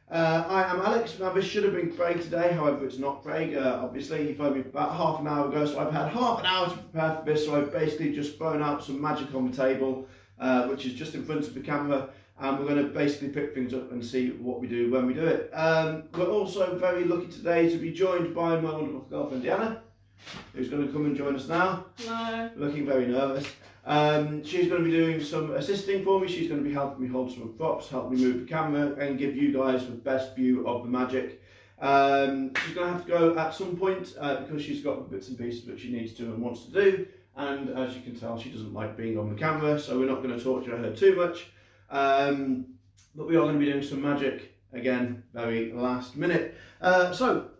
I am Alex. Now this should have been Craig today, however it's not Craig. Obviously he phoned me about half an hour ago, so I've had half an hour to prepare for this, so I've basically just thrown out some magic on the table, which is just in front of the camera, and we're going to basically pick things up and see what we do when we do it. We're also very lucky today to be joined by my wonderful girlfriend Deanna, who's going to come and join us now. Hello. Looking very nervous. She's going to be doing some assisting for me. She's going to be helping me hold some props, help me move the camera and give you guys the best view of the magic. She's going to have to go at some point because she's got bits and pieces that she needs to and wants to do, and as you can tell she doesn't like being on the camera, so we're not going to torture her too much, but we are going to be doing some magic again very last minute. So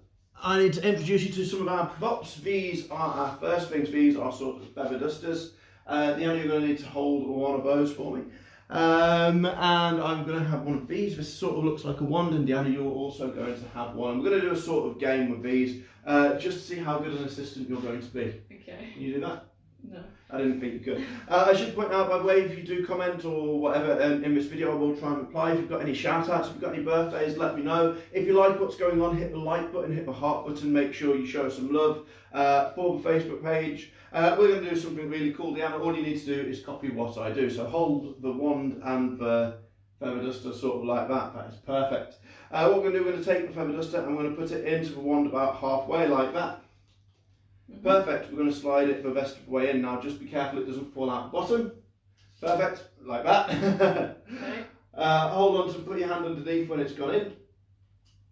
I need to introduce you to some of our props. These are our first things. These are sort of feather dusters. Deanna, you're going to need to hold one of those for me. And I'm going to have one of these. This sort of looks like a wand, and Deanna, you're also going to have one. We're going to do a sort of game with these, just to see how good an assistant you're going to be. Okay. Can you do that? No. I didn't think you could. I should point out, by the way, if you do comment or whatever in this video, I will try and reply. If you've got any shout outs, if you've got any birthdays, let me know. If you like what's going on, hit the like button, hit the heart button, make sure you show some love for the Facebook page. We're going to do something really cool, Deanna. All you need to do is copy what I do. So hold the wand and the feather duster sort of like that. That is perfect. What we're going to do, we're going to take the feather duster and we're going to put it into the wand about halfway like that. Perfect. We're going to slide it the rest of the way in. Now just be careful it doesn't fall out the bottom. Perfect. Like that. Okay. Hold on to put your hand underneath when it's gone in.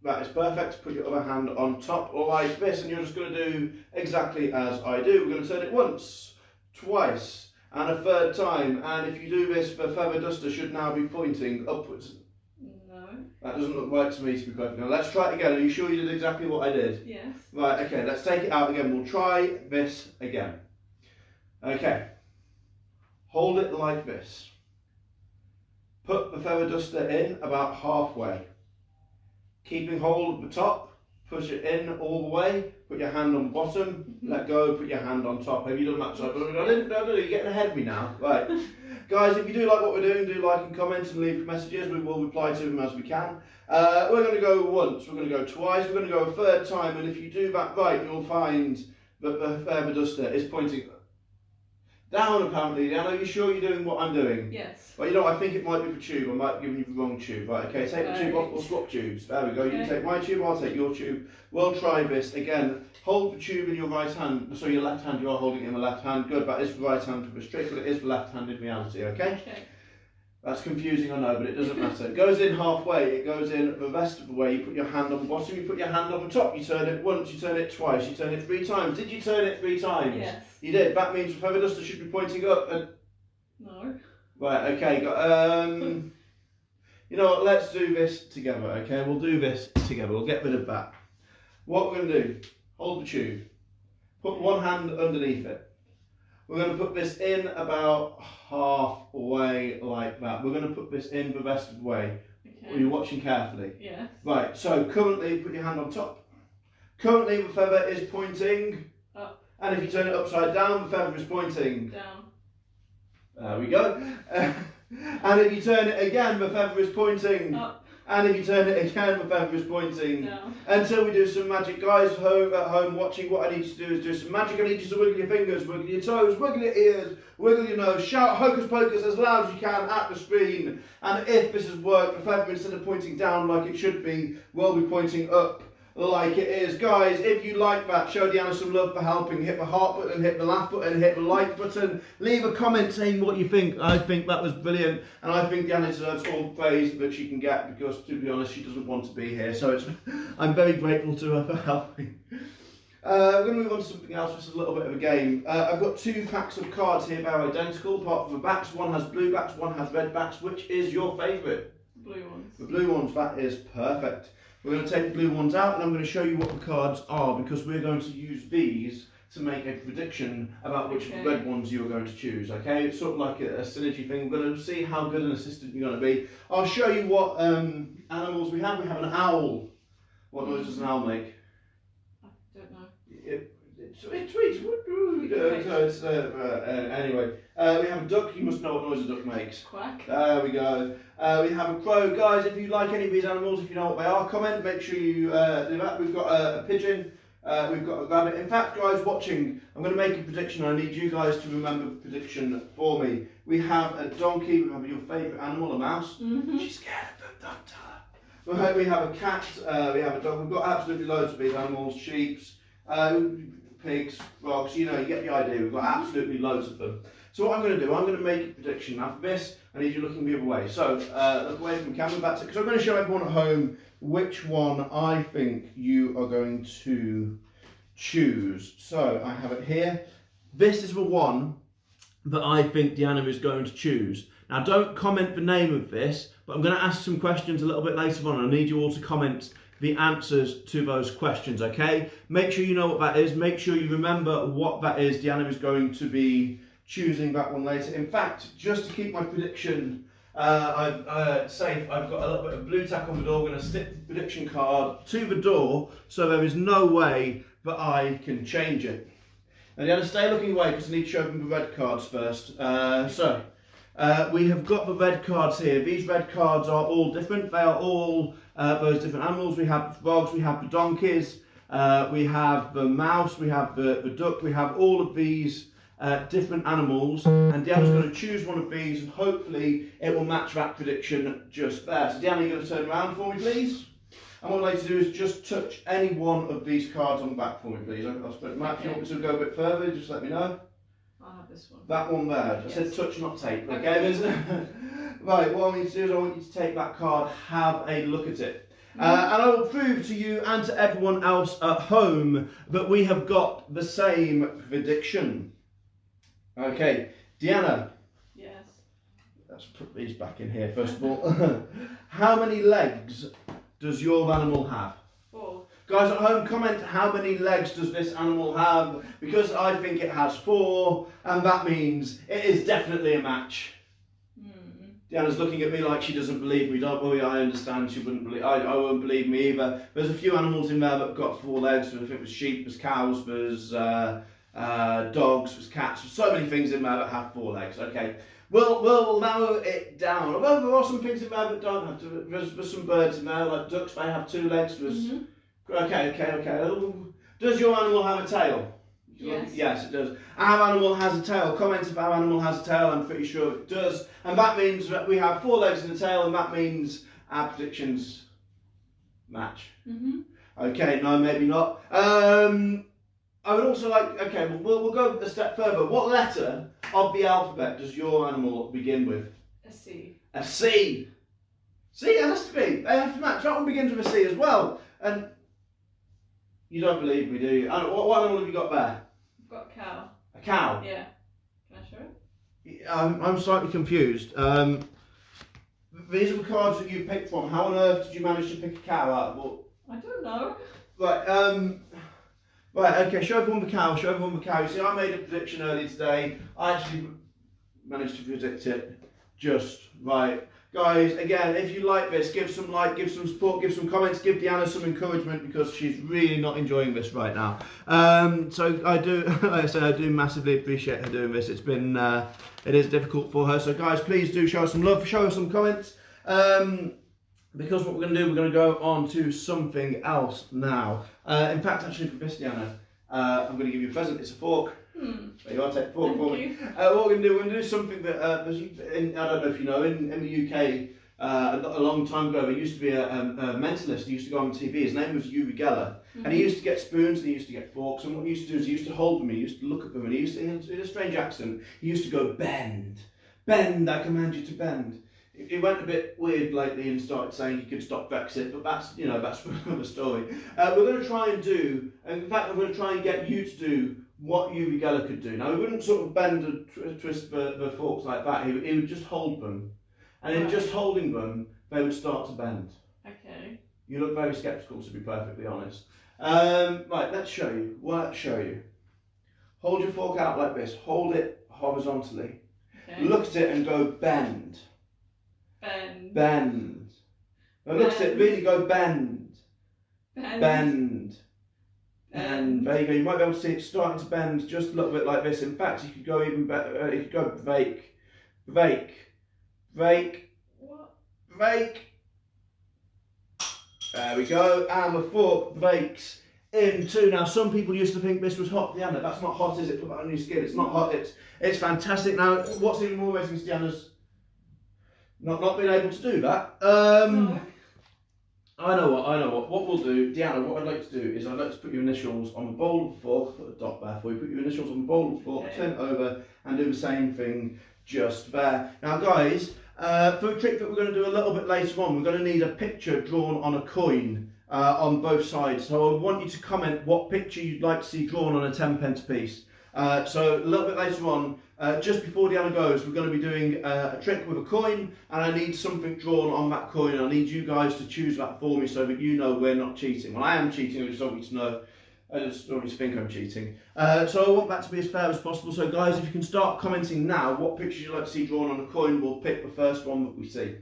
That is perfect. Put your other hand on top like this, and you're just going to do exactly as I do. We're going to turn it once, twice, and a third time. And if you do this, the feather duster should now be pointing upwards. No. That doesn't look right to me, to be perfect. Now let's try it again. Are you sure you did exactly what I did? Yes. Right, okay, let's take it out again. We'll try this again. Okay. Hold it like this. Put the feather duster in about halfway. Keeping hold of the top, push it in all the way, put your hand on the bottom, let go, put your hand on top. Have you done that? So you're getting ahead of me now. Right. Guys, if you do like what we're doing, do like and comment and leave messages. We will reply to them as we can. We're going to go once, we're going to go twice, we're going to go a third time, and if you do that right, you'll find that the feather duster is pointing down apparently. Are you sure you're doing what I'm doing? Yes. Well, you know, I think it might be the tube. I might have given you the wrong tube. Right, okay, take the tube off, we'll swap tubes. There we go. Okay. You take my tube, I'll take your tube. We'll try this again. Hold the tube in your right hand. So your left hand, you are holding it in the left hand. Good, that is the right hand for the trick, but it is the left hand in reality, okay? Okay. That's confusing, I know, but it doesn't matter. It goes in halfway, it goes in the rest of the way. You put your hand on the bottom, you put your hand on the top. You turn it once, you turn it twice, you turn it 3 times. Did you turn it 3 times? Yes. You did. That means the feather duster should be pointing up and... No. Right, okay, you know what, let's do this together, okay? We'll do this together, we'll get rid of that. What we're going to do, hold the tube, put one hand underneath it. We're going to put this in about halfway like that. We're going to put this in the rest of the way. Okay. Are you watching carefully? Yes. Right, so currently, put your hand on top. Currently the feather is pointing Up. And if you turn it upside down, the feather is pointing Down. There we go. And if you turn it again, the feather is pointing Up. And if you turn it again, the feather is pointing Down. Until we do some magic. Guys at home watching, what I need you to do is do some magic. I need you to wiggle your fingers, wiggle your toes, wiggle your ears, wiggle your nose, shout hocus pocus as loud as you can at the screen. And if this has worked, the feather, instead of pointing down like it should be, will be pointing up like it is. Guys, if you like that, show Deanna some love for helping. Hit the heart button, hit the laugh button, hit the like button. Leave a comment saying what you think. I think that was brilliant, and I think Deanna deserves all the praise that she can get, because to be honest, she doesn't want to be here. So I'm very grateful to her for helping. We're going to move on to something else, which is a little bit of a game. I've got 2 packs of cards here that are identical, apart from the backs. One has blue backs, one has red backs. Which is your favourite? Blue ones. The blue ones, that is perfect. We're going to take the blue ones out and I'm going to show you what the cards are, because we're going to use these to make a prediction about which red ones you are going to choose, okay? It's sort of like a synergy thing. We're going to see how good an assistant you're going to be. I'll show you what animals we have. We have an owl. What noise does an owl make? I don't know. It it tweets. So it's, anyway, we have a duck. You must know what noise a duck makes. Quack. There we go. We have a crow. Guys, if you like any of these animals, if you know what they are, comment. Make sure you do that. We've got a pigeon. We've got a rabbit. In fact, guys watching, I'm going to make a prediction. I need you guys to remember the prediction for me. We have a donkey. We have your favourite animal, a mouse. She's scared of them, don't tell her. We have a cat. We have a dog. We've got absolutely loads of these animals. Sheep, pigs, frogs. You know, you get the idea. We've got absolutely loads of them. So what I'm going to do, I'm going to make a prediction. Now for this, I need you looking the other way. So look away from the camera, that's it. Because I'm going to show everyone at home which one I think you are going to choose. So I have it here. This is the one that I think Deanna is going to choose. Now don't comment the name of this, but I'm going to ask some questions a little bit later on. I need you all to comment the answers to those questions, okay? Make sure you know what that is. Make sure you remember what that is. Deanna is going to be choosing that one later. In fact, just to keep my prediction safe, I've got a little bit of blue tack on the door. I'm going to stick the prediction card to the door so there is no way that I can change it. Now, Deanna, stay looking away because I need to show them the red cards first. We have got the red cards here. These red cards are all different. They are all those different animals. We have the frogs, we have the donkeys, we have the mouse, we have the duck, we have all of these different animals, and Deanna's going to choose one of these and hopefully it will match that prediction just there. So Deanna, you're going to turn around for me, please? And what I'd like to do is just touch any one of these cards on the back for me, please. I'll split them out. If you want me to go a bit further, just let me know. I'll have this one. That one there. I said touch, not tape. Okay. Right, what I want you to do is I want you to take that card, have a look at it. And I will prove to you and to everyone else at home that we have got the same prediction. Okay, Deanna. Yes. Let's put these back in here first of all. How many legs does your animal have? 4. Guys at home, comment how many legs does this animal have, because I think it has 4, and that means it is definitely a match. Deanna's looking at me like she doesn't believe me. Don't worry, I understand she wouldn't believe. I won't believe me either. There's a few animals in there that have got 4 legs. I think there's sheep, there's cows, there's dogs, there's cats. There's so many things in there that have 4 legs. Okay, we'll narrow it down. Although there are some things in there that don't have to. There's some birds in there, like ducks. They have 2 legs. There's okay. Does your animal have a tail? Yes. Yes, it does. Our animal has a tail. Comment if our animal has a tail. I'm pretty sure it does. And that means that we have 4 legs and a tail, and that means our predictions match. Okay, no, maybe not. I would also like, okay, we'll go a step further. What letter of the alphabet does your animal begin with? A C. A C. C, it has to be. They have to match. That one begins with a C as well. And you don't believe me, do you? What animal have you got there? I've got a cow. A cow? Yeah. Can I show it? I'm slightly confused. These are the cards that you picked from. How on earth did you manage to pick a cow out of? I don't know. Right, right, okay, show everyone the cow, show everyone the cow. You see, I made a prediction earlier today. I actually managed to predict it just right. Guys, again, if you like this, give some like, give some support, give some comments, give Deanna some encouragement because she's really not enjoying this right now. So I do, like I said, I do massively appreciate her doing this. It's been, it is difficult for her. So guys, please do show us some love, show us some comments. Because what we're going to do, we're going to go on to something else now. In fact, actually for this, Deanna, I'm going to give you a present. It's a fork. There you are, take the fork for me. What we're going to do, we're going to do something that, I don't know if you know, in the UK, a long time ago, there used to be a mentalist who used to go on TV. His name was Uri Geller. And he used to get spoons and he used to get forks. And what he used to do is he used to hold them, he used to look at them, and he used to, in a strange accent, he used to go, "Bend, bend, I command you to bend." He went a bit weird lately and started saying he could stop Brexit, but that's, you know, that's another story. We're going to try and do, in fact, I'm going to try and get you to do what Uri Geller could do. Now, he wouldn't sort of bend and twist the forks like that. He would just hold them. And in just holding them, they would start to bend. Okay. You look very sceptical, to be perfectly honest. Right, let's show you. Well, let's show you. Hold your fork out like this. Hold it horizontally. Okay. Look at it and go bend. Bend. Bend. Now look at it, really go bend. Bend. Bend. And there you go. You might be able to see it starting to bend just a little bit like this. In fact, you could go even better. You could go break, break, break, What? break. There we go. And the fork breaks in two. Now, some people used to think this was hot, Deanna. That's not hot, is it? Put that on your skin. It's not hot. It's fantastic. Now, what's even more amazing is Deanna's not being able to do that. No. I know what. What we'll do, Deanna, what I'd like to do is I'd like to put your initials on the bowl of the fork, put a dot there for you, put your initials on the bowl of the fork, turn it over, and do the same thing just there. Now, guys, for a trick that we're going to do a little bit later on, we're going to need a picture drawn on a coin on both sides. So I want you to comment what picture you'd like to see drawn on a 10-pence piece. So a little bit later on, just before Deanna goes, we're going to be doing a trick with a coin, and I need something drawn on that coin. I need you guys to choose that for me so that you know we're not cheating. Well, I am cheating, I just want you to know. I just want you to think I'm cheating. So I want that to be as fair as possible. So guys, if you can start commenting now what pictures you'd like to see drawn on a coin, we'll pick the first one that we see.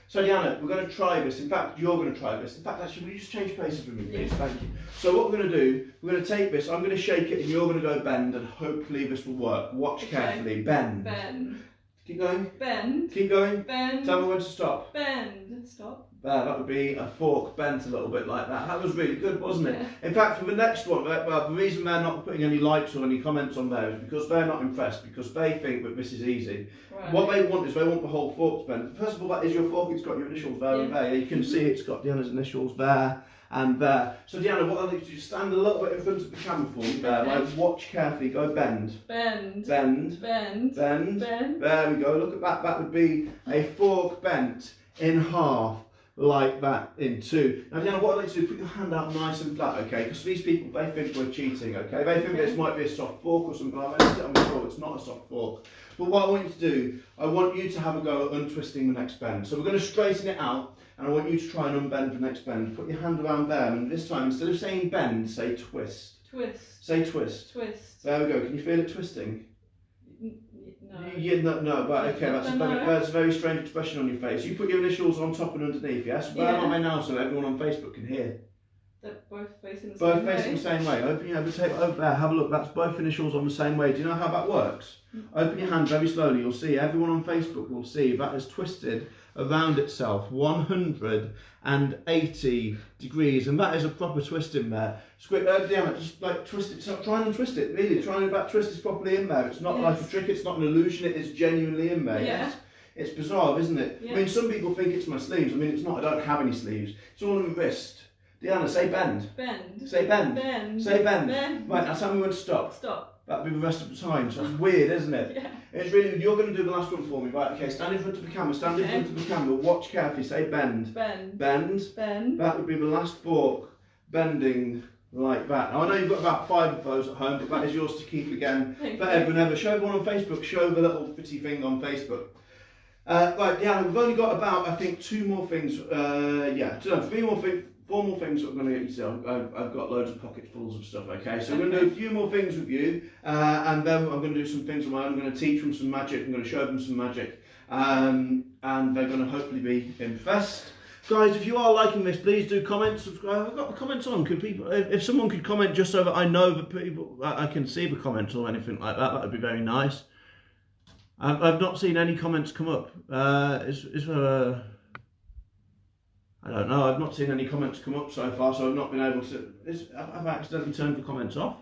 So Deanna, we're going to try this. In fact, you're going to try this. In fact, actually, will you just change places with me, please? Thank you. So what we're going to do, we're going to take this, I'm going to shake it, and you're going to go bend, and hopefully this will work. Watch carefully. Bend. Bend. Keep going. Bend. Keep going. Bend. Tell me when to stop. Bend. Stop. There, that would be a fork bent a little bit like that. That was really good, wasn't it? In fact, for the next one, well, the reason they're not putting any likes or any comments on there is because they're not impressed, because they think that this is easy. Right. What they want is they want the whole fork to bend. First of all, that is your fork. It's got your initials there and there. You can see it's got Deanna's initials there and there. So Deanna, what I'd like you to do is stand a little bit in front of the camera for me there. Like, watch carefully. Go bend. Bend. Bend. Bend. Bend. Bend. There we go. Look at that. That would be a fork bent in half. Like that in two. Now, Deanna, what I'd like to do is put your hand out nice and flat, okay? Because these people, they think we're cheating, okay? They think this might be a soft fork or something like that. I'm sure it's not a soft fork. But what I want you to do, I want you to have a go at untwisting the next bend. So we're going to straighten it out, and I want you to try and unbend the next bend. Put your hand around there, and this time, instead of saying bend, say twist. Twist. Say twist. Twist. There we go. Can you feel it twisting? No. No, but okay, that's a very strange expression on your face. You put your initials on top and underneath, yes? Where am I now so everyone on Facebook can hear? They're both facing the both same way. facing the same way. Open your hand, take it over there, have a look. That's both initials on the same way. Do you know how that works? Open your hand very slowly. You'll see, everyone on Facebook will see that is twisted around itself 180 degrees, and that is a proper twist in there. Deanna, just like twist it, try and untwist it, really. Try and that twist is properly in there. It's not like a trick, it's not an illusion, it is genuinely in there. Yeah. Yes? It's bizarre, isn't it? Yeah. I mean, some people think it's my sleeves. I mean, it's not, I don't have any sleeves. It's all on the wrist. Deanna, say bend. Bend. Say bend. Bend. Say bend. Bend. Right, now tell me when to stop. Stop. That'll be the rest of the time. So it's weird, isn't it? Yeah. It's really, you're going to do the last one for me. Right, okay, stand in front of the camera. Stand in front of the camera. Watch carefully. Say bend. Bend. Bend. Bend. That would be the last fork bending like that. Now, I know you've got about 5 of those at home, but that is yours to keep again forever and ever. Show everyone on Facebook. Show the little pretty thing on Facebook. Right, yeah, we've only got about, I think, 2 more things. 4 more things that I'm going to get you to. I've got loads of pockets full of stuff, okay? So I'm going to do a few more things with you, and then I'm going to do some things of my own. I'm going to teach them some magic, I'm going to show them some magic, and they're going to hopefully be impressed. Guys, if you are liking this, please do comment, subscribe. I've got the comments on. Could people, if someone could comment just so that I know that people, I can see the comments or anything like that, that would be very nice. I've not seen any comments come up. I don't know, I've not seen any comments come up so far, so I've not been able to... I've accidentally turned the comments off.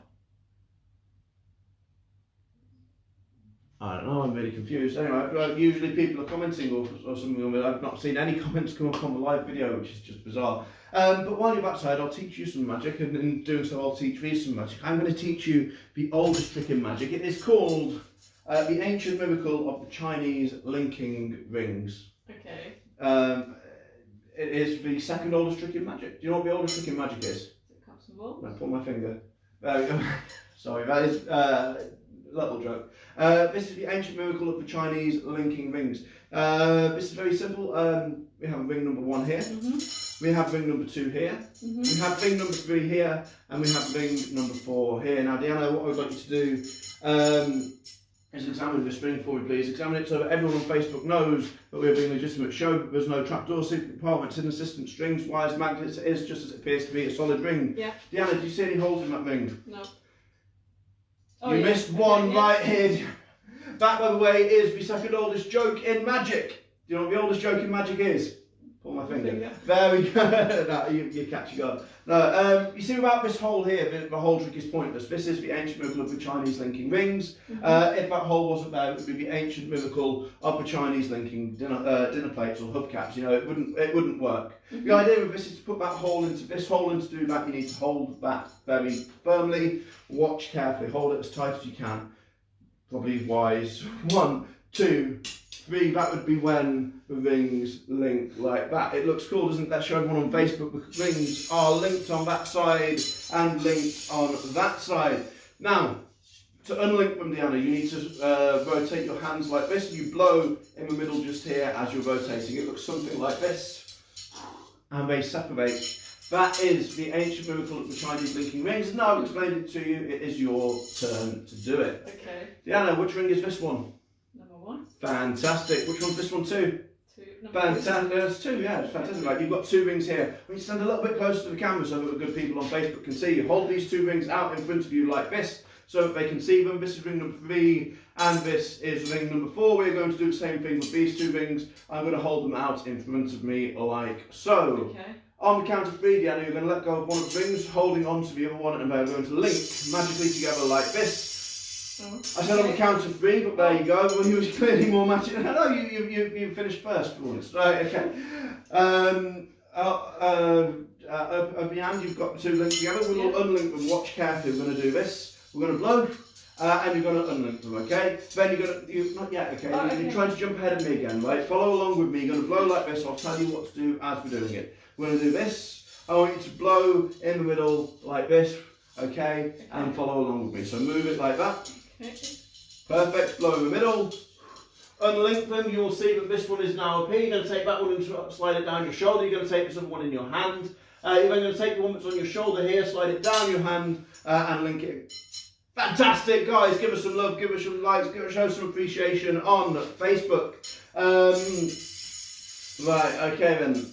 I don't know, I'm really confused. Anyway, usually people are commenting or something, but I've not seen any comments come up on the live video, which is just bizarre. But while you're backside, I'll teach you some magic, and in doing so, I'll teach you some magic. I'm going to teach you the oldest trick in magic. It is called the ancient miracle of the Chinese linking rings. Okay. It is the second oldest trick in magic. Do you know what the oldest trick in magic is? Is it cups and balls? I put my finger. There we go. Sorry, that is little joke. This is the ancient miracle of the Chinese linking rings. This is very simple. We have ring number 1 here. We have ring number 2 here. We have ring number 3 here, and we have ring number 4 here. Now, Deanna, what I would like you to do is examine this ring for me, please. Examine it so that everyone on Facebook knows that we're being legitimate. Show that there's no trapdoor, secret compartments, hidden assistant strings, wires, magnets. It is just as it appears to be a solid ring. Yeah. Deanna, do you see any holes in that ring? No. You missed one right here. That, by the way, is the second oldest joke in magic. Do you know what the oldest joke in magic is? Pull my finger. There we go. No, you're catching on. No, you see about this hole here, the whole trick is pointless. This is the ancient miracle of the Chinese linking rings. If that hole wasn't there, it would be the ancient miracle of the Chinese linking dinner plates or hubcaps. You know, it wouldn't work. The idea of this is to put that hole into this hole, and to do that, you need to hold that very firmly. Watch carefully. Hold it as tight as you can. Probably wise. 1, 2, 3, that would be when the rings link like that. It looks cool, doesn't it? Let's show everyone on Facebook. The rings are linked on that side and linked on that side. Now, to unlink them, Deanna, you need to rotate your hands like this. You blow in the middle just here as you're rotating. It looks something like this. And they separate. That is the ancient miracle of the Chinese linking rings. Now I've explained it to you. It is your turn to do it. Okay. Deanna, which ring is this one? Number 1. Fantastic. Which one's this one too? 2. Fantastic. There's 2, yeah, it's fantastic. Right, you've got 2 rings here. We need to stand a little bit closer to the camera so that the good people on Facebook can see you. Hold these 2 rings out in front of you like this so that they can see them. This is ring number 3 and this is ring number 4. We're going to do the same thing with these 2 rings. I'm going to hold them out in front of me like so. Okay. On the count of 3, Deanna, you're going to let go of one of the rings, holding on to the other one, and they're going to link magically together like this. Oh, I said on the count of 3, but there you go. Well, you was clearly more magic. No, you finished first for once. Right, okay. Of the hand, you've got the 2 linked together. We'll unlink them. Watch carefully. We're going to do this. We're going to blow, and you're going to unlink them, okay? Then you're going to, not yet, okay? You're trying to jump ahead of me again, right? Follow along with me. You're going to blow like this. I'll tell you what to do as we're doing it. We're going to do this. I want you to blow in the middle like this, okay? And follow along with me. So move it like that. Okay. Perfect. Blow in the middle. Unlink them. You will see that this one is now a P. You're going to take that one and slide it down your shoulder. You're going to take this other one in your hand. You're then going to take the one that's on your shoulder here, slide it down your hand, and link it. Fantastic, guys. Give us some love. Give us some likes. Show some appreciation on Facebook. Right. Okay then.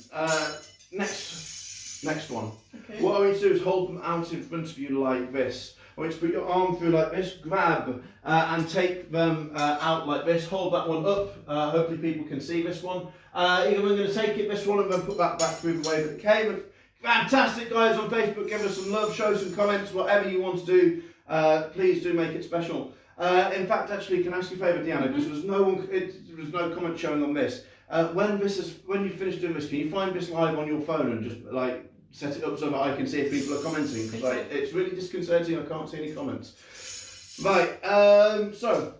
Next one. Okay. What I want you to do is hold them out in front of you like this. I want you to put your arm through like this, grab and take them out like this. Hold that one up. Hopefully people can see this one. We're going to take it this one and then put that back through the way that it came. Fantastic, guys, on Facebook. Give us some love, show some comments, whatever you want to do. Please do make it special. In fact, actually, can I ask you a favour, Deanna? Because there was no comment showing on this. When you finish doing this, can you find this live on your phone and just like set it up so that I can see if people are commenting? Because like, it's really disconcerting. I can't see any comments. Right. So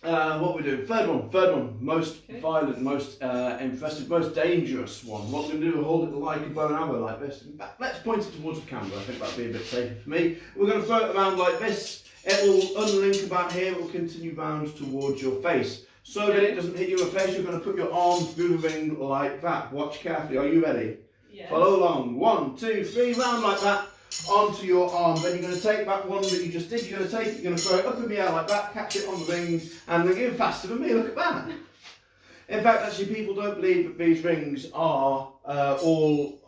what we do? Third one. Most violent, most impressive, most dangerous one. What we're going to do is hold it like a bow and arrow like this. Let's point it towards the camera. I think that'd be a bit safer for me. We're going to throw it around like this. It will unlink about here. It will continue round towards your face. So that it doesn't hit you in the face, you're going to put your arm through the ring like that. Watch carefully. Are you ready? Yes. Follow along. 1, 2, 3, round like that onto your arm. Then you're going to take that one that you just did. You're going to take it, you're going to throw it up in the air like that, catch it on the ring, and ring it faster than me. Look at that. In fact, actually, people don't believe that these rings are all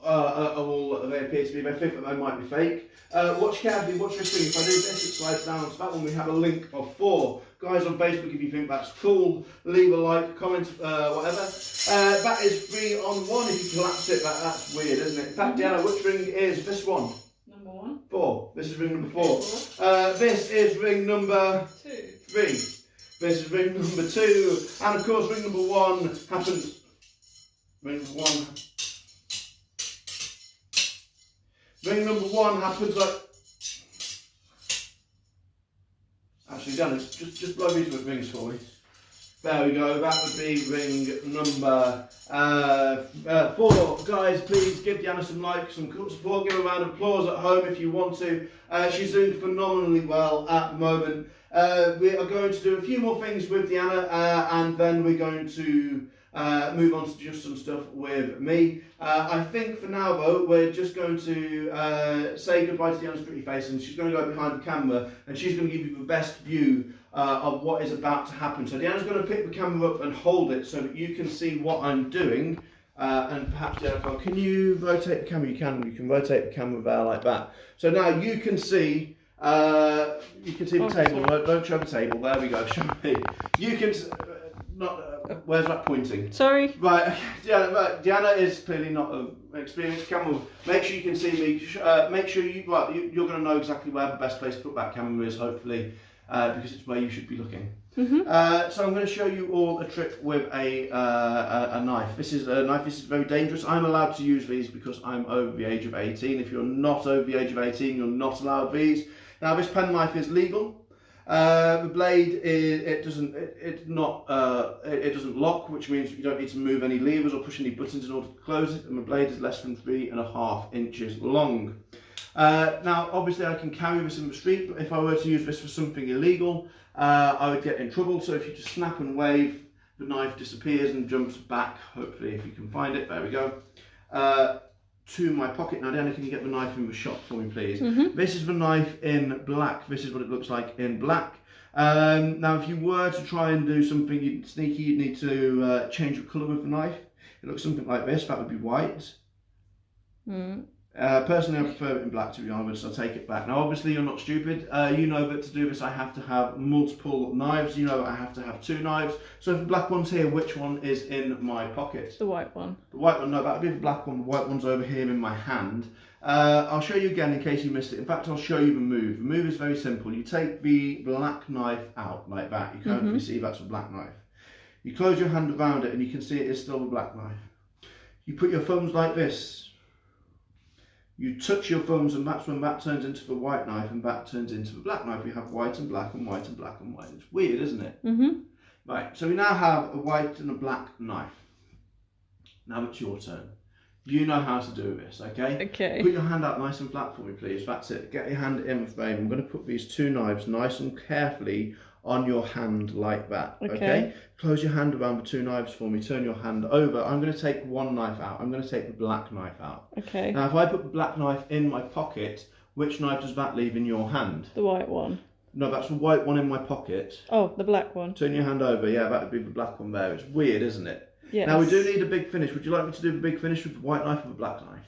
they appear to be. They think that they might be fake. Watch carefully. Watch this ring. If I do this, it slides down to that one. We have a link of 4. Guys on Facebook, if you think that's cool, leave a like, comment, whatever. That is 3 on 1. If you collapse it, that's weird, isn't it? In fact, Deanna, which ring is this one? Number 1. 4. This is ring number 4. This is ring number 2. 3. This is ring number 2. And of course, ring number 1 happens. Ring number 1. Ring number 1 happens like. Actually, done it. Just blow these with rings for me. There we go. That would be ring number 4. Guys, please give Deanna some likes, some support. Give her a round of applause at home if you want to. She's doing phenomenally well at the moment. We are going to do a few more things with Deanna, and then we're going to move on to just some stuff with me. I think for now though, we're just going to say goodbye to Deanna's pretty face, and she's going to go behind the camera and she's going to give you the best view of what is about to happen. So Deanna's going to pick the camera up and hold it so that you can see what I'm doing. And perhaps Deanna, can you rotate the camera? You can rotate the camera there like that. So now you can see the table. Don't show the table. There we go. Show me. You can where's that pointing? Sorry. Right. Deanna is clearly not an experienced camera. Make sure you can see me. Make sure you're going to know exactly where the best place to put that camera is. Hopefully, because it's where you should be looking. So I'm going to show you all a trick with a knife. This is a knife. This is very dangerous. I'm allowed to use these because I'm over the age of 18. If you're not over the age of 18, you're not allowed these. Now this pen knife is legal. The blade it doesn't lock, which means you don't need to move any levers or push any buttons in order to close it. And the blade is less than 3.5 inches long. Now, obviously, I can carry this in the street, but if I were to use this for something illegal, I would get in trouble. So if you just snap and wave, the knife disappears and jumps back. Hopefully, if you can find it, there we go. To my pocket. Now, Diana, can you get the knife in the shop for me, please? This is the knife in black. This is what it looks like in black. Now, if you were to try and do something sneaky, you'd need to change the colour of the knife. It looks something like this. That would be white. Personally, I prefer it in black, to be honest, so I'll take it back. Now, obviously, you're not stupid. You know that to do this, I have to have multiple knives. You know I have to have 2 knives. So the black one's here. Which one is in my pocket? The white one. The white one, no, that would be the black one. The white one's over here in my hand. I'll show you again in case you missed it. In fact, I'll show you the move. The move is very simple. You take the black knife out like that. You can't really see that's a black knife. You close your hand around it and you can see it is still a black knife. You put your thumbs like this. You touch your thumbs and that's when that turns into the white knife and that turns into the black knife. We have white and black and white and black and white. It's weird, isn't it? Right, so we now have a white and a black knife. Now it's your turn. You know how to do this, okay? Okay. Put your hand out nice and flat for me, please. That's it. Get your hand in the frame. I'm going to put these 2 knives nice and carefully on your hand like that, okay? Close your hand around the 2 knives for me. Turn your hand over. I'm going to take 1 knife out. I'm going to take the black knife out. Okay. Now, if I put the black knife in my pocket, which knife does that leave in your hand? The white one. No, that's the white one in my pocket. Oh, the black one. Turn your hand over. Yeah, that would be the black one there. It's weird, isn't it? Yes. Now, we do need a big finish. Would you like me to do the big finish with the white knife or the black knife?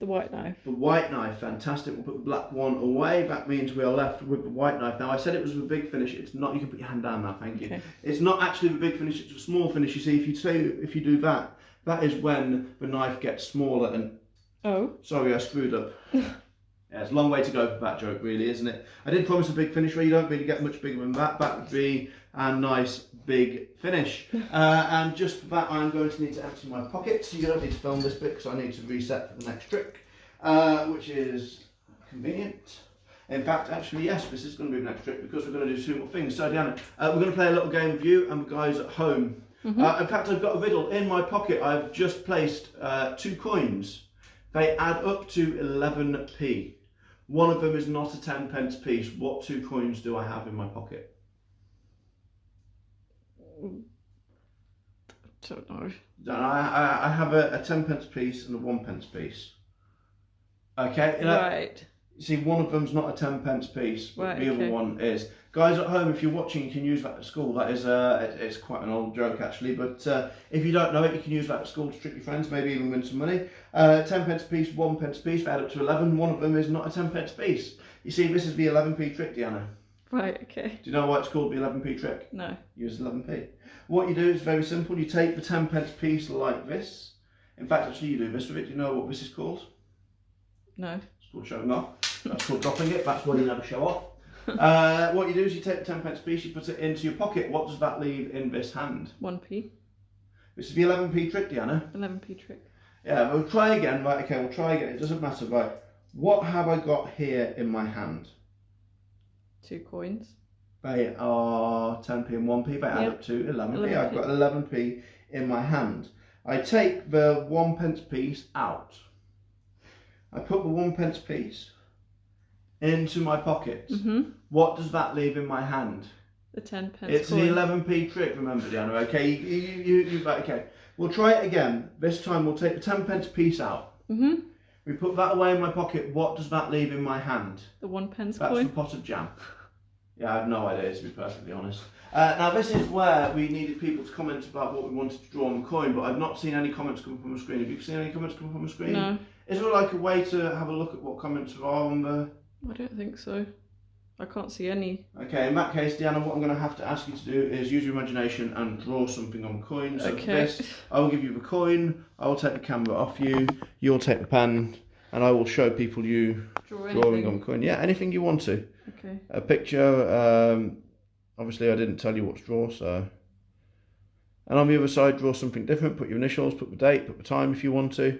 The white knife. The white knife, fantastic. We'll put the black one away. That means we are left with the white knife. Now, I said it was the big finish. It's not. You can put your hand down now, thank you. Okay. It's not actually the big finish. It's a small finish. You see, if you do that, that is when the knife gets smaller and... Oh. Sorry, I screwed up. Yeah, it's a long way to go for that joke, really, isn't it? I did promise a big finish where you don't really get much bigger than that. That would be a nice big finish. And just for that, I'm going to need to empty my pocket. So you don't need to film this bit because I need to reset for the next trick, which is convenient. In fact, actually, yes, this is going to be the next trick because we're going to do 2 more things. So, Diana, we're going to play a little game with you and the guys at home. In fact, I've got a riddle in my pocket. I've just placed 2 coins. They add up to 11p. One of them is not a 10p piece. What 2 coins do I have in my pocket? Don't know. I have a 10p piece and a 1p piece. Okay? Right. You see, one of them's not a 10p piece, but Right, the other one is. Guys at home, if you're watching, you can use that at school. That is, it's quite an old joke actually, but if you don't know it, you can use that at school to trick your friends, maybe even win some money. 10p piece, 1p piece, they add up to 11. One of them is not a 10p piece. You see, this is the 11p trick, Diana. Right, okay. Do you know why it's called the 11p trick? No. Use 11p. What you do is very simple. You take the 10p piece like this. In fact, actually, you do this with it. Do you know what this is called? No. It's called showing off. That's called dropping it. That's why you never show off. What you do is you take the 10p piece, you put it into your pocket. What does that leave in this hand? 1p. This is the 11p trick, Diana. 11p trick. Yeah, we'll try again. Right, okay, we'll try again. It doesn't matter. Right. What have I got here in my hand? 2 coins. They are 10p and 1p. They add up to 11p. I've got 11p in my hand. I take the 1p piece out. I put the 1p piece into my pocket. What does that leave in my hand? The 10p It's coin. the 11p trick, remember, Diana, okay? Okay. We'll try it again. This time we'll take the 10p piece out. We put that away in my pocket. What does that leave in my hand? The 1p That's coin. the pot of jam. Yeah, I have no idea, to be perfectly honest. Now, this is where we needed people to comment about what we wanted to draw on the coin, but I've not seen any comments come up on the screen. Have you seen any comments come up on the screen? No. Is there like a way to have a look at what comments there are on the... I don't think so. I can't see any. Okay, in that case, Deanna, what I'm going to have to ask you to do is use your imagination and draw something on the coin. So for this, I will give you the coin, I will take the camera off you, you'll take the pen, and I will show people you drawing on the coin. Yeah, anything you want to. Okay. A picture, obviously I didn't tell you what to draw, so... And on the other side, draw something different, put your initials, put the date, put the time if you want to.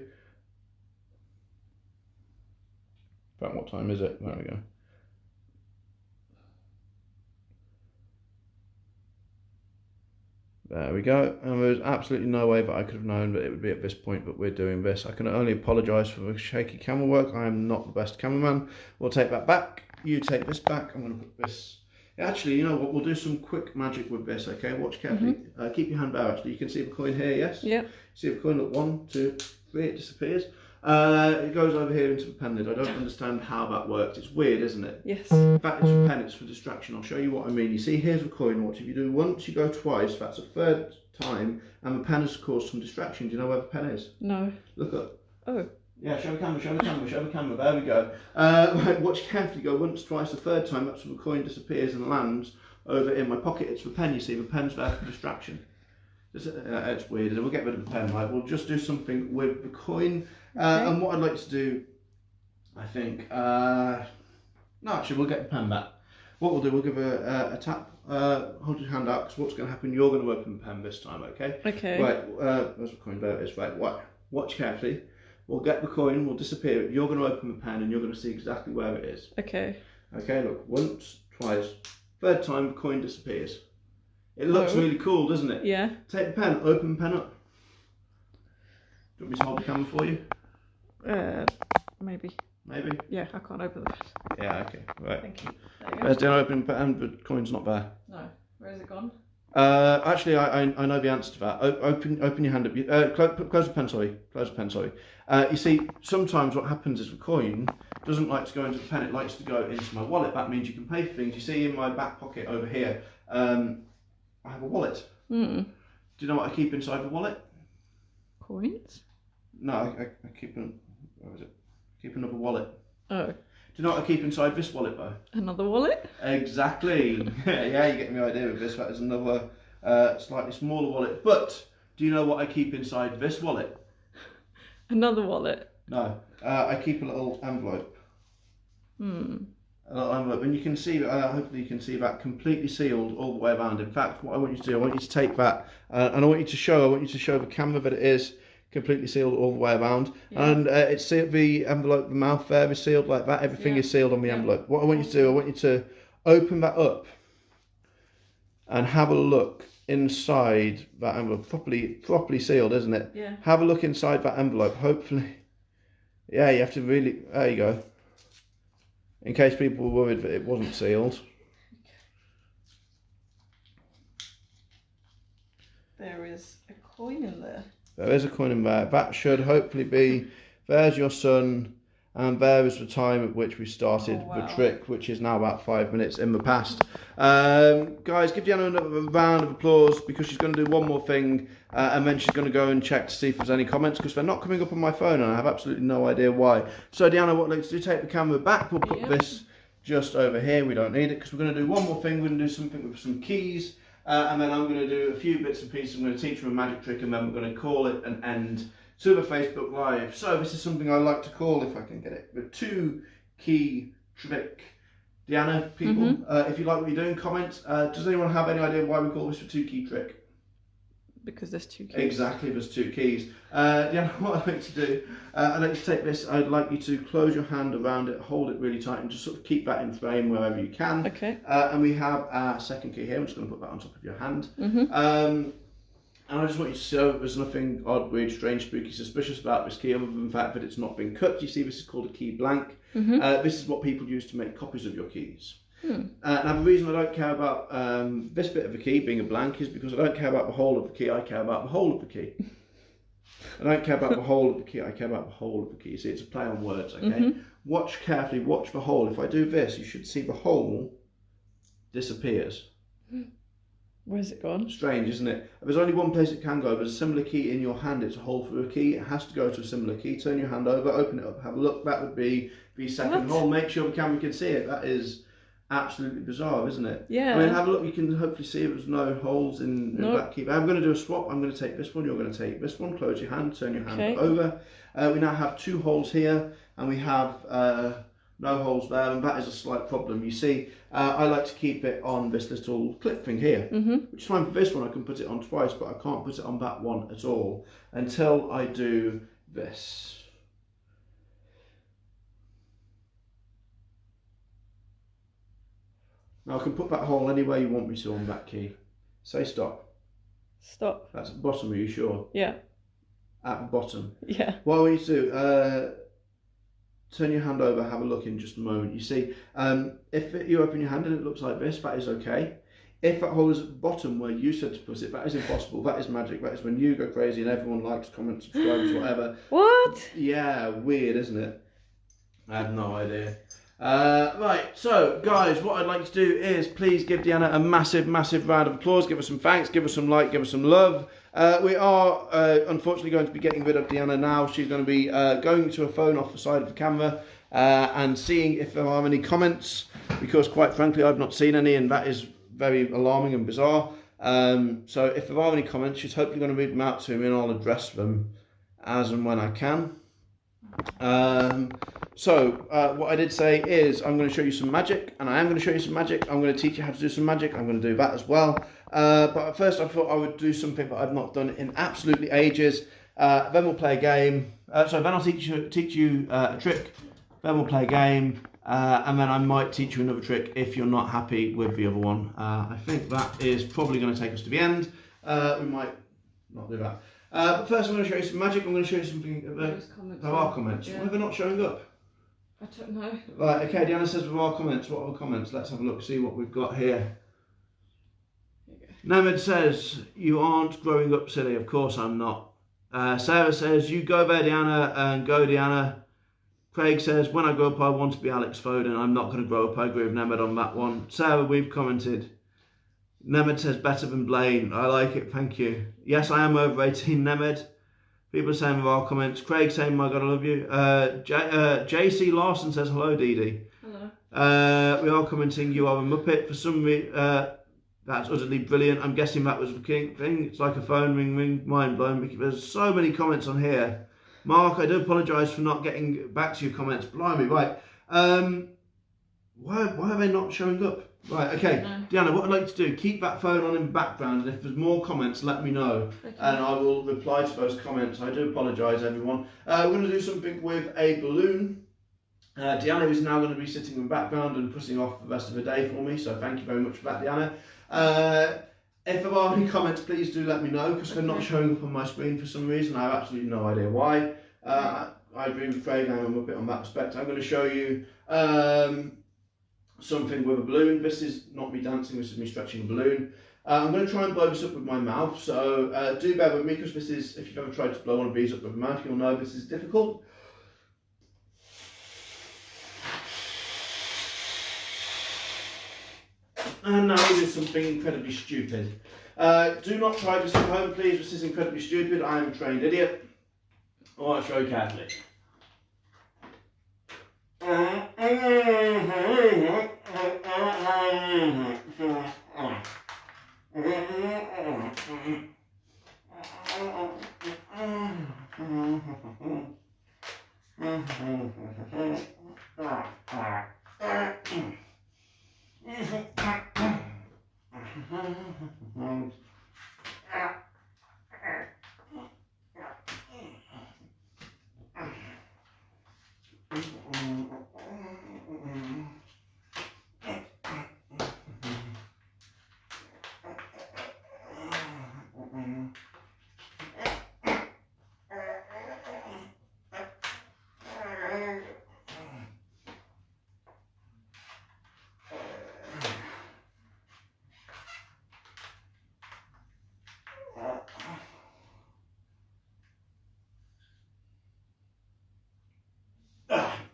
About what time is it? There we go. There we go, and there's absolutely no way that I could have known that it would be at this point that we're doing this. I can only apologise for the shaky camera work. I am not the best cameraman. We'll take that back. You take this back. I'm going to put this... Actually, you know what? We'll do some quick magic with this, okay? Watch carefully. Keep your hand there, actually. You can see the coin here, yes? Yeah. See the coin? Look, 1, 2, 3, it disappears. It goes over here into the pen lid. I don't understand how that works. It's weird, isn't it? Yes. In fact, it's a pen, it's for distraction. I'll show you what I mean. You see, here's a coin. Watch, if you do once, you go twice, that's a third time, and the pen has caused some distraction. Do you know where the pen is? No. Look up. Oh. Yeah, show the camera, show the camera, show the camera. There we go. Right, watch carefully. Go once, twice, the third time, that's when the coin disappears and lands over in my pocket. It's the pen, you see. The pen's there for distraction. It's weird. We'll get rid of the pen, right? We'll just do something with the coin. And what I'd like to do, I think, no, actually, we'll get the pen back. What we'll do, we'll give a tap, hold your hand out, because what's going to happen, you're going to open the pen this time, okay? Okay. Right, there's the coin, there it is, right, watch carefully. We'll get the coin, we'll disappear, you're going to open the pen, and you're going to see exactly where it is. Okay. Okay, look, once, twice, third time, the coin disappears. It looks really cool, doesn't it? Yeah. Take the pen, open the pen up. Do you want me to hold the camera for you? Maybe. Maybe? Yeah, I can't open the pen. Yeah, okay, right. Thank you. There you There's go. the open pen, but the coin's not there. No. Where has it gone? Actually, I know the answer to that. Open your hand up. Close the pen, sorry. Close the pen, sorry. You see, sometimes what happens is the coin doesn't like to go into the pen, it likes to go into my wallet. That means you can pay for things. You see in my back pocket over here, I have a wallet. Do you know what I keep inside the wallet? Coins? No, I keep where is it? Keep another wallet. Oh. Do you know what I keep inside this wallet though? Another wallet? Exactly. Yeah, you get the idea with this. That is another slightly smaller wallet. But do you know what I keep inside this wallet? Another wallet? No. I keep a little envelope. A little envelope, and you can see, hopefully you can see that completely sealed all the way around. In fact, what I want you to do, I want you to take that, and I want you to show the camera that it is completely sealed all the way around. Yeah. And it's sealed, the envelope, the mouth there is sealed like that. Everything is sealed on the envelope. What I want you to do, I want you to open that up and have a look inside that envelope. Properly sealed, isn't it? Yeah. Have a look inside that envelope. Hopefully, yeah, you have to really. There you go. In case people were worried that it wasn't sealed. There is a coin in there. There is a coin in there. That should hopefully be, there's your son, and there is the time at which we started the trick, which is now about 5 minutes in the past. Guys, give Deanna another round of applause, because she's going to do one more thing, and then she's going to go and check to see if there's any comments, because they're not coming up on my phone, and I have absolutely no idea why. So Deanna, what let's do, take the camera back, we'll put this just over here, we don't need it, because we're going to do one more thing, we're going to do something with some keys. And then I'm going to do a few bits and pieces. I'm going to teach them a magic trick, and then we're going to call it an end to the Facebook Live. So this is something I like to call, if I can get it, the 2 key trick. Deanna, people, if you like what you're doing, comment. Does anyone have any idea why we call this a 2 key trick? Because there's 2 keys. Exactly, there's 2 keys. Deanna, what I'd like to do, I'd like to take this, I'd like you to close your hand around it, hold it really tight, and just sort of keep that in frame wherever you can. Okay. And we have our second key here. I'm just going to put that on top of your hand. And I just want you to show that there's nothing odd, weird, strange, spooky, suspicious about this key, other than the fact that it's not been cut. You see, this is called a key blank. This is what people use to make copies of your keys. Now the reason I don't care about this bit of the key being a blank is because I don't care about the whole of the key, I care about the whole of the key. I don't care about the whole of the key, I care about the whole of the key. See, it's a play on words, okay? Watch carefully, watch the hole. If I do this, you should see the hole disappears. Where's it gone? Strange, isn't it? There's only one place it can go. There's a similar key in your hand. It's a hole through a key. It has to go to a similar key. Turn your hand over, open it up, have a look. That would be the second hole. Make sure the camera can see it. That is absolutely bizarre, isn't it? Yeah. I mean, have a look. You can hopefully see there's no holes in that key. I'm going to do a swap. I'm going to take this one. You're going to take this one. Close your hand. Turn your hand over. We now have 2 holes here, and we have no holes there, and that is a slight problem. You see, I like to keep it on this little clip thing here, which is fine for this one. I can put it on twice, but I can't put it on that one at all until I do this. Now I can put that hole anywhere you want me to on that key. Say stop. Stop. That's at the bottom, are you sure? Yeah. At the bottom. Yeah. What I want you to do, turn your hand over, have a look in just a moment. You see, if you open your hand and it looks like this, that is okay. If that hole is at the bottom where you said to put it, that is impossible. That is magic. That is when you go crazy and everyone likes, comments, subscribes, whatever. What? Yeah, weird, isn't it? I have no idea. Right, so guys, what I'd like to do is please give Deanna a massive, massive round of applause. Give us some thanks, give us some like, give us some love. We are unfortunately going to be getting rid of Deanna now. She's going to be going to her phone off the side of the camera and seeing if there are any comments, because quite frankly I've not seen any, and that is very alarming and bizarre. So if there are any comments, she's hopefully going to read them out to me and I'll address them as and when I can. What I did say is I'm going to show you some magic, and I am going to show you some magic. I'm going to teach you how to do some magic. I'm going to do that as well. But first I thought I would do something that I've not done in absolutely ages. Then we'll play a game. Then I'll teach you a trick. Then we'll play a game. And then I might teach you another trick if you're not happy with the other one. I think that is probably going to take us to the end. We might not do that. But first I'm going to show you some magic. I'm going to show you something there are comments. Why are they not showing up? I don't know. Right, okay, Deanna says there are comments. What are the comments? Let's have a look, see what we've got here. Nemed says, you aren't growing up, silly. Of course I'm not. Sarah says, you go there, Deanna, and go, Deanna. Craig says, when I grow up, I want to be Alex Foden. I'm not going to grow up. I agree with Nemed on that one. Sarah, we've commented. Nemed says, better than Blaine. I like it, thank you. Yes, I am over 18, Nemed. People are saying there are comments. Craig saying, my God, I love you. JC Larson says, hello, Dee Dee. Hello. We are commenting, you are a Muppet. For some reason, that's utterly brilliant. I'm guessing that was the king thing. It's like a phone ring, mind blown. There's so many comments on here. Mark, I do apologise for not getting back to your comments. Blimey, right. Why are they not showing up? Right, okay. No. Deanna, what I'd like to do, keep that phone on in the background, and if there's more comments, let me know. Okay. And I will reply to those comments. I do apologise, everyone. We're going to do something with a balloon. Deanna is now going to be sitting in the background and pushing off the rest of the day for me, so thank you very much for that, Deanna. If there are any comments, please do let me know, because they're not showing up on my screen for some reason. I have absolutely no idea why. I agree with Craig, I'm a bit on that respect. I'm going to show you something with a balloon. This is not me dancing, this is me stretching a balloon. I'm going to try and blow this up with my mouth, so do bear with me, because this is, if you've ever tried to blow one of these up with your mouth, you'll know this is difficult. And now we do something incredibly stupid. Do not try this at home, please. This is incredibly stupid. I am a trained idiot. Watch very carefully.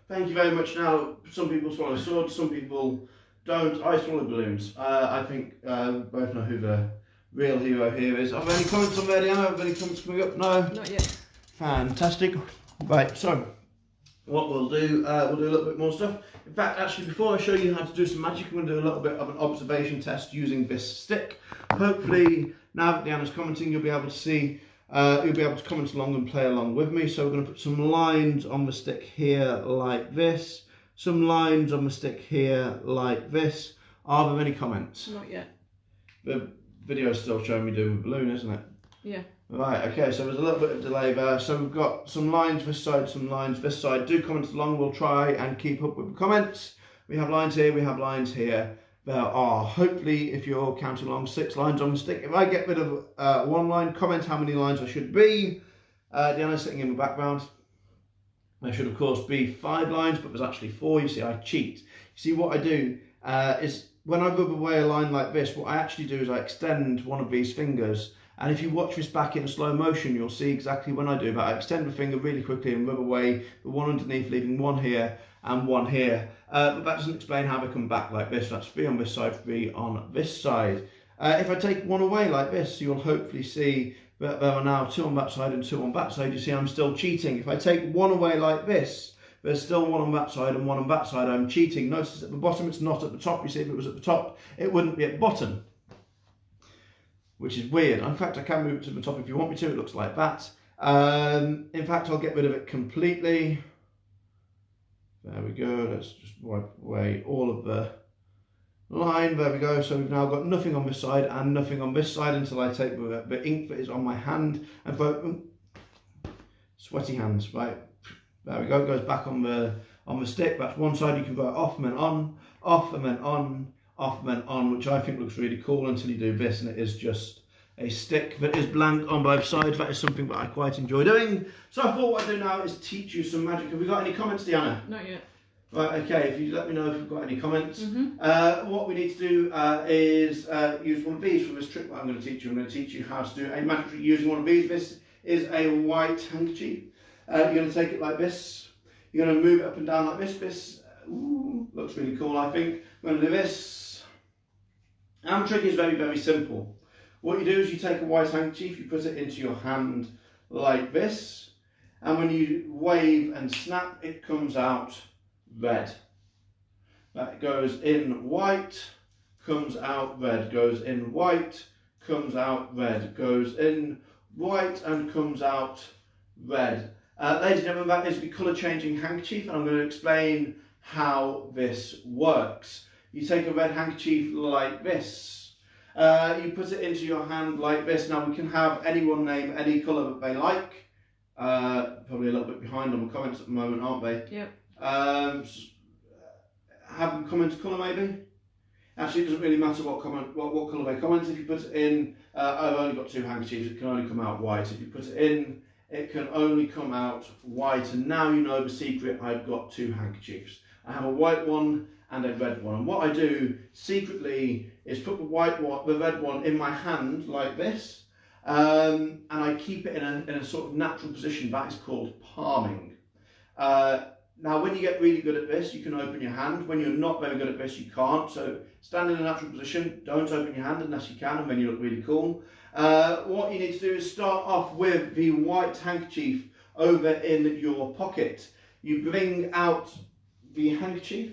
Thank you very much. Now, some people swallow swords, some people don't ice swallow balloons. I think both know who the real hero here is. Are there any comments on there, Deanna? Are there any comments coming up? No? Not yet. Fantastic. Right, so what we'll do a little bit more stuff. In fact, actually, before I show you how to do some magic, I'm going to do a little bit of an observation test using this stick. Hopefully, now that Deanna's commenting, you'll be able to see, you'll be able to comment along and play along with me. So we're going to put some lines on the stick here like this, some lines on the stick here like this. Are there any comments? Not yet. The video's still showing me doing the balloon, isn't it? Yeah. Right, okay, so there's a little bit of delay there. So we've got some lines this side, some lines this side. Do comment along, we'll try and keep up with the comments. We have lines here, we have lines here. There are, hopefully, if you're counting along, 6 lines on the stick. If I get rid of 1 line, comment how many lines there should be. Deanna's sitting in the background. There should, of course, be 5 lines, but there's actually 4. You see, I cheat. You see, what I do is when I rub away a line like this, what I actually do is I extend one of these fingers. And if you watch this back in slow motion, you'll see exactly when I do that. I extend the finger really quickly and rub away the one underneath, leaving 1 here and 1 here. But that doesn't explain how they come back like this. That's 3 on this side, 3 on this side. If I take 1 away like this, you'll hopefully see that there are now 2 on that side and 2 on that side. You see I'm still cheating. If I take 1 away like this, there's still 1 on that side and 1 on that side. I'm cheating. Notice at the bottom, it's not at the top. You see, if it was at the top, it wouldn't be at the bottom, which is weird. In fact, I can move it to the top if you want me to. It looks like that. In fact, I'll get rid of it completely. There we go. Let's just wipe away all of the line. There we go. So we've now got nothing on this side and nothing on this side until I take the ink that is on my hand and throw sweaty hands. Right. There we go. It goes back on the stick. That's one side. You can go off and then on, off and then on, off and then on, which I think looks really cool until you do this, and it is just a stick that is blank on both sides. That is something that I quite enjoy doing. So I thought what I'd do now is teach you some magic. Have we got any comments, Deanna? Not yet. Right, okay, if you let me know if you've got any comments. What we need to do is use one of these for this trick that I'm going to teach you. I'm going to teach you how to do a magic trick using one of these. This is a white handkerchief. You're going to take it like this. You're going to move it up and down like this. This looks really cool, I think. I'm going to do this. And the trick is very, very simple. What you do is you take a white handkerchief, you put it into your hand like this, and when you wave and snap, it comes out red. That goes in white, comes out red, goes in white, comes out red, goes in white and comes out red. Ladies and gentlemen, that is the colour changing handkerchief, and I'm going to explain how this works. You take a red handkerchief like this, you put it into your hand like this. Now we can have anyone name any colour that they like. Probably a little bit behind on the comments at the moment, aren't they? Yep. Have them comment a colour maybe? Actually, it doesn't really matter what colour they comment. If you put it in, I've only got 2 handkerchiefs, it can only come out white. If you put it in, it can only come out white. And now you know the secret. I've got 2 handkerchiefs. I have a white one and a red one. And what I do secretly is put the red one in my hand like this, and I keep it in a sort of natural position. That is called palming. Now, when you get really good at this, you can open your hand. When you're not very good at this, you can't. So stand in a natural position. Don't open your hand unless you can, and then you look really cool. What you need to do is start off with the white handkerchief over in your pocket. You bring out the handkerchief.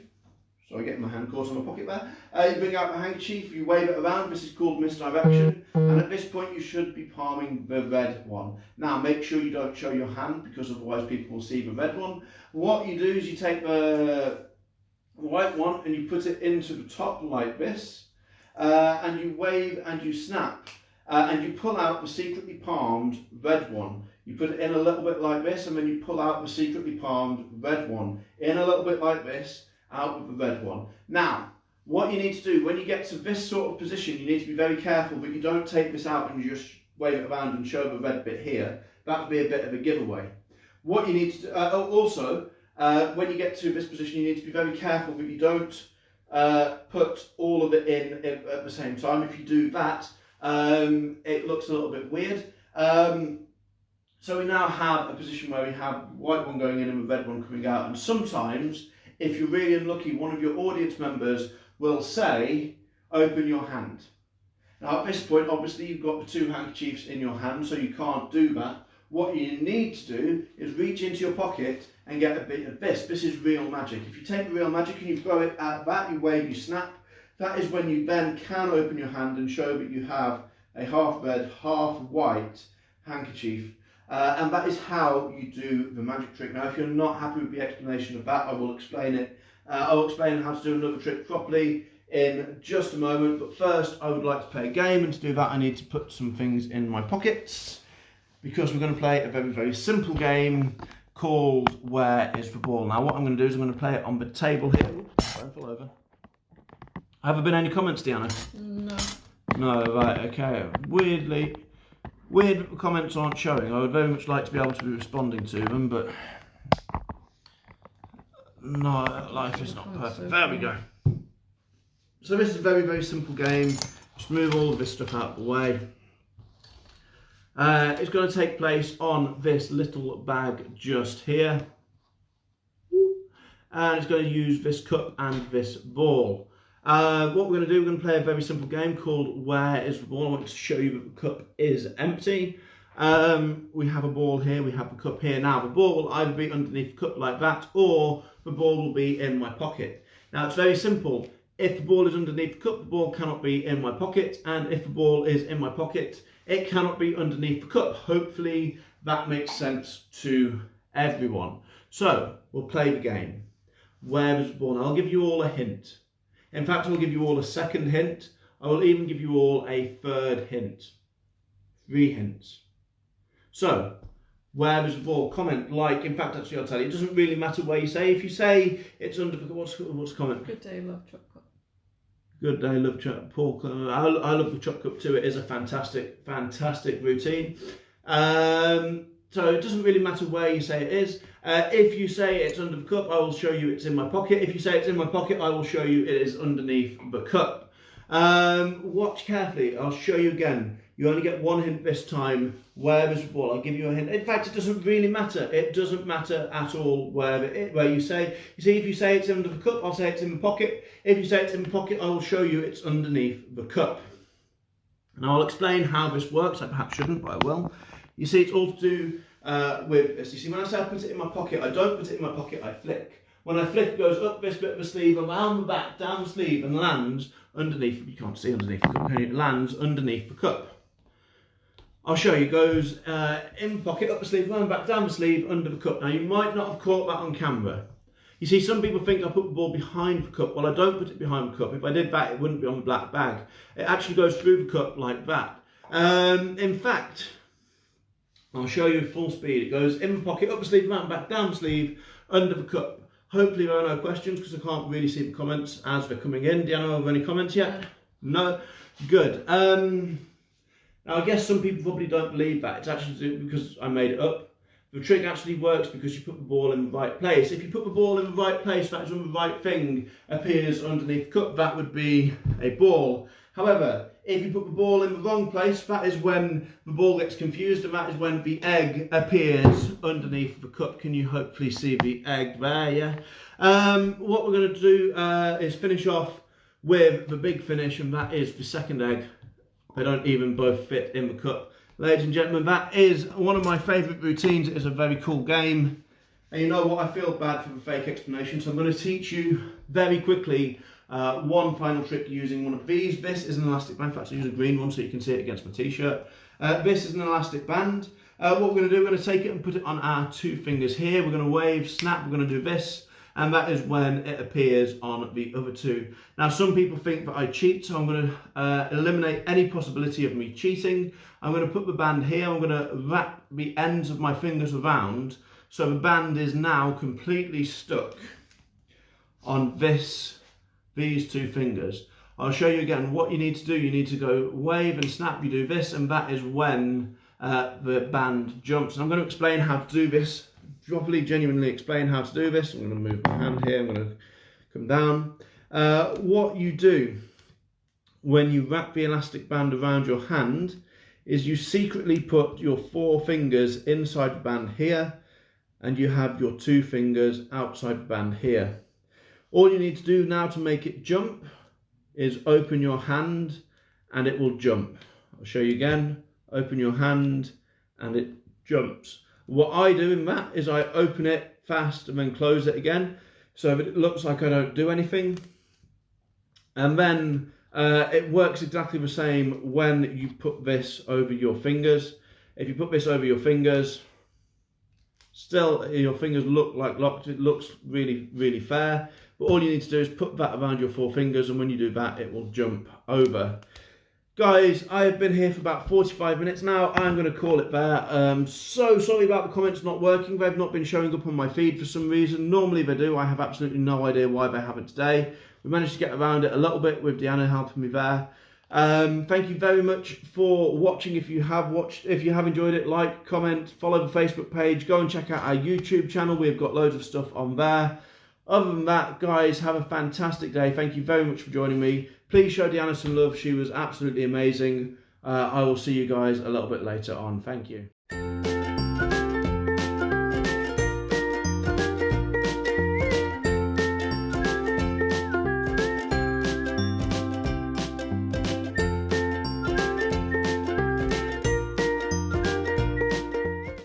Sorry, getting my hand caught on my pocket there. You bring out the handkerchief, you wave it around. This is called misdirection. And at this point, you should be palming the red one. Now, make sure you don't show your hand, because otherwise people will see the red one. What you do is you take the white one and you put it into the top like this. And you wave and you snap. And you pull out the secretly palmed red one. You put it in a little bit like this, and then you pull out the secretly palmed red one. In a little bit like this, out with the red one. Now, what you need to do, when you get to this sort of position, you need to be very careful that you don't take this out and just wave it around and show the red bit here. That would be a bit of a giveaway. What you need to do, also, when you get to this position, you need to be very careful that you don't put all of it in at the same time. If you do that, it looks a little bit weird. So we now have a position where we have the white one going in and the red one coming out, and sometimes, if you're really unlucky, one of your audience members will say, open your hand. Now at this point, obviously you've got the 2 handkerchiefs in your hand, so you can't do that. What you need to do is reach into your pocket and get a bit of this. This is real magic. If you take real magic and you throw it at that, you wave, you snap, that is when you then can open your hand and show that you have a half red, half white handkerchief. And that is how you do the magic trick. Now if you're not happy with the explanation of that, I will explain it. I will explain how to do another trick properly in just a moment, but first I would like to play a game, and to do that I need to put some things in my pockets, because we're going to play a very, very simple game called Where is the Ball? Now what I'm going to do is I'm going to play it on the table here. Oops, sorry, I fell over. Have there been any comments, Deanna? No. No, right, okay. Weird that the comments aren't showing. I would very much like to be able to be responding to them, but no, life is not perfect. There we go. So this is a very, very simple game. Just move all of this stuff out of the way. It's going to take place on this little bag just here. And it's going to use this cup and this ball. What we're going to do, we're going to play a very simple game called Where is the Ball? I want to show you that the cup is empty. We have a ball here, we have the cup here. Now the ball will either be underneath the cup like that, or the ball will be in my pocket. Now it's very simple. If the ball is underneath the cup, the ball cannot be in my pocket, and if the ball is in my pocket, it cannot be underneath the cup. Hopefully that makes sense to everyone. So we'll play the game. Where is the ball? Now I'll give you all a hint. In fact, I'll give you all a second hint. I will even give you all a third hint. 3 hints. So, where is the ball? Comment, like. In fact, actually, I'll tell you, it doesn't really matter where you say. If you say it's under, what's the comment? Good day, love chocolate. Good day, love chocolate. Paul, I love the chocolate cup too. It is a fantastic, fantastic routine. So it doesn't really matter where you say it is. If you say it's under the cup, I will show you it's in my pocket. If you say it's in my pocket, I will show you it is underneath the cup. Watch carefully. I'll show you again. You only get 1 hint this time. Where is the ball? I'll give you a hint. In fact, it doesn't really matter. It doesn't matter at all where you say. You see, if you say it's under the cup, I'll say it's in the pocket. If you say it's in the pocket, I will show you it's underneath the cup. Now I'll explain how this works. I perhaps shouldn't, but I will. You see, it's all to do with this. You see, when I say I put it in my pocket, I don't put it in my pocket, I flick. When I flick, it goes up this bit of the sleeve, around the back, down the sleeve, and lands underneath. You can't see underneath the cup, can you? It lands underneath the cup. I'll show you. It goes in the pocket, up the sleeve, around the back, down the sleeve, under the cup. Now, you might not have caught that on camera. You see, some people think I put the ball behind the cup. Well, I don't put it behind the cup. If I did that, it wouldn't be on the black bag. It actually goes through the cup like that. In fact, I'll show you full speed. It goes in the pocket, up the sleeve, around the back, down the sleeve, under the cup. Hopefully there are no questions, because I can't really see the comments as they're coming in. Deanna, have any comments yet? No? Good. Now, I guess some people probably don't believe that. It's actually because I made it up. The trick actually works because you put the ball in the right place. If you put the ball in the right place, that is when the right thing appears underneath the cup. That would be a ball. However, if you put the ball in the wrong place, that is when the ball gets confused, and that is when the egg appears underneath the cup. Can you hopefully see the egg there? Yeah. What we're going to do is finish off with the big finish, and that is the second egg. They don't even both fit in the cup. Ladies and gentlemen, that is one of my favourite routines. It is a very cool game. And you know what? I feel bad for the fake explanation, so I'm going to teach you very quickly one final trick using one of these. This is an elastic band. In fact, I use a green one so you can see it against my t-shirt. This is an elastic band. What we're going to do, we're going to take it and put it on our 2 fingers here. We're going to wave, snap, we're going to do this. And that is when it appears on the other 2. Now, some people think that I cheat, so I'm going to eliminate any possibility of me cheating. I'm going to put the band here. I'm going to wrap the ends of my fingers around, so the band is now completely stuck on these 2 fingers. I'll show you again what you need to do. You need to go wave and snap. You do this, and that is when the band jumps. And I'm going to explain how to do this. Properly, genuinely explain how to do this. I'm going to move my hand here. I'm going to come down. What you do when you wrap the elastic band around your hand is you secretly put your 4 fingers inside the band here, and you have your 2 fingers outside the band here. All you need to do now to make it jump, is open your hand and it will jump. I'll show you again. Open your hand and it jumps. What I do in that is I open it fast and then close it again, so that it looks like I don't do anything. And then it works exactly the same when you put this over your fingers. If you put this over your fingers, still your fingers look like locked. It looks really, really fair. But all you need to do is put that around your 4 fingers, and when you do that, it will jump over. Guys, I've been here for about 45 minutes now. I'm going to call it there. So sorry about the comments not working. They've not been showing up on my feed for some reason. Normally they do. I have absolutely no idea why they haven't today. We managed to get around it a little bit with Deanna helping me there. Thank you very much for watching. If you have enjoyed it, like, comment, follow the Facebook page, go and check out our YouTube channel. We've got loads of stuff on there. Other than that, guys, have a fantastic day. Thank you very much for joining me. Please show Deanna some love. She was absolutely amazing. I will see you guys a little bit later on. Thank you.